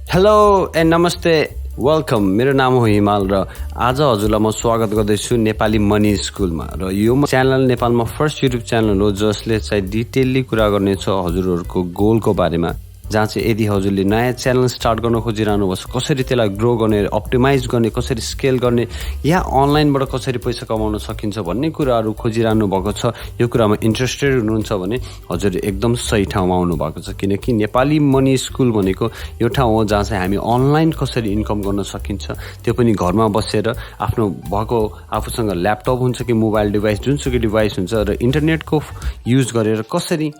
Hello and नमस्ते welcome. मेरो नाम हो हिमाल र आज हजुरलाई म स्वागत गर्दैछु नेपाली मनी स्कुलमा। र यो च्यानल नेपालमा फर्स्ट युट्युब च्यानल हो जसले चाहिँ डिटेलली कुरा गर्नेछ हजुरहरूको गोलको बारेमा। जहाँ चाहिँ यदि हजुरले नयाँ च्यानल स्टार्ट गर्न खोजिरहनु भएको छ, कसरी त्यसलाई ग्रो गर्ने, अप्टिमाइज गर्ने, कसरी स्केल गर्ने, या अनलाइनबाट कसरी पैसा कमाउन सकिन्छ भन्ने कुराहरू खोजिरहनु भएको छ, यो कुरामा इन्ट्रेस्टेड हुनुहुन्छ भने हजुर एकदम सही ठाउँमा आउनु भएको छ। किनकि नेपाली मनी स्कुल भनेको यो ठाउँ हो जहाँ चाहिँ हामी अनलाइन कसरी इन्कम गर्न सकिन्छ, त्यो पनि घरमा बसेर आफ्नो भएको आफूसँग ल्यापटप हुन्छ कि मोबाइल डिभाइस, जुनसुकै डिभाइस हुन्छ, र इन्टरनेटको युज गरेर कसरी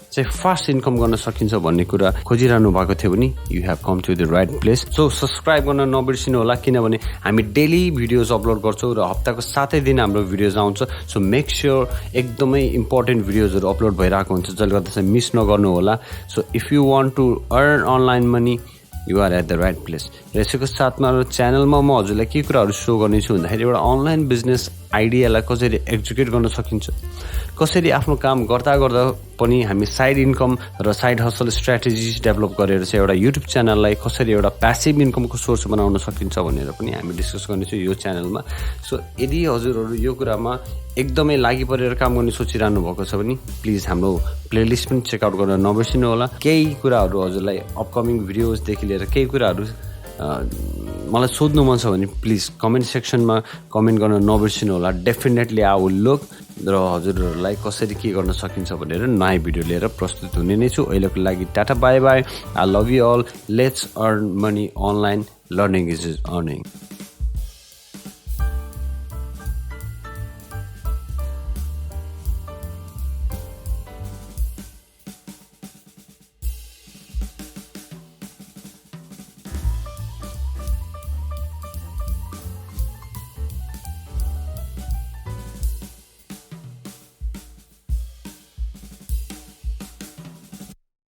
चाहिँ फास्ट इन्कम गर्न सकिन्छ भन्ने कुरा खोजिरहनु भएको थियो भने you have come to the right place. So subscribe गर्न नबिर्सिनु होला, किनभने हामी डेली भिडियोज अपलोड गर्छौँ र हप्ताको 7 दिन हाम्रो भिडियोज आउँछ। सो मेक स्योर एकदमै इम्पोर्टेन्ट भिडियोजहरू अपलोड भइरहेको हुन्छ, जसले गर्दा चाहिँ मिस नगर्नु होला। So if you want to earn online money you are at the right place. र यसको साथमा च्यानलमा म हजुरलाई के कुराहरू सो गर्नेछु भन्दाखेरि एउटा अनलाइन बिजनेस आइडियालाई कसरी एक्जिक्युट गर्न सकिन्छ, कसरी आफ्नो काम गर्दा गर्दा पनि हामी साइड इन्कम र साइड हसल स्ट्राटेजिज डेभलप गरेर चाहिँ एउटा युट्युब च्यानललाई कसरी एउटा प्यासिभ इन्कमको सोर्स बनाउन सकिन्छ भनेर पनि हामी डिस्कस गर्नेछौँ यो च्यानलमा। सो यदि हजुरहरू यो कुरामा एकदमै लागि परेर काम गर्ने सोचिरहनु भएको छ भने प्लिज हाम्रो प्लेलिस्ट पनि चेकआउट गर्न नबिर्सिनु होला। केही कुराहरू हजुरलाई अपकमिङ भिडियोजदेखि लिएर केही कुराहरू मलाई सोध्नु मन छ भने प्लिज कमेन्ट सेक्सनमा कमेन्ट गर्न नबिर्सिनु होला। डेफिनेटली आई विल लुक र हजुरहरूलाई कसरी के गर्न सकिन्छ भनेर नयाँ भिडियो लिएर प्रस्तुत हुने नै छु। अहिलेको लागि tata bye bye. I love you all. Let's earn money online. Learning is earning.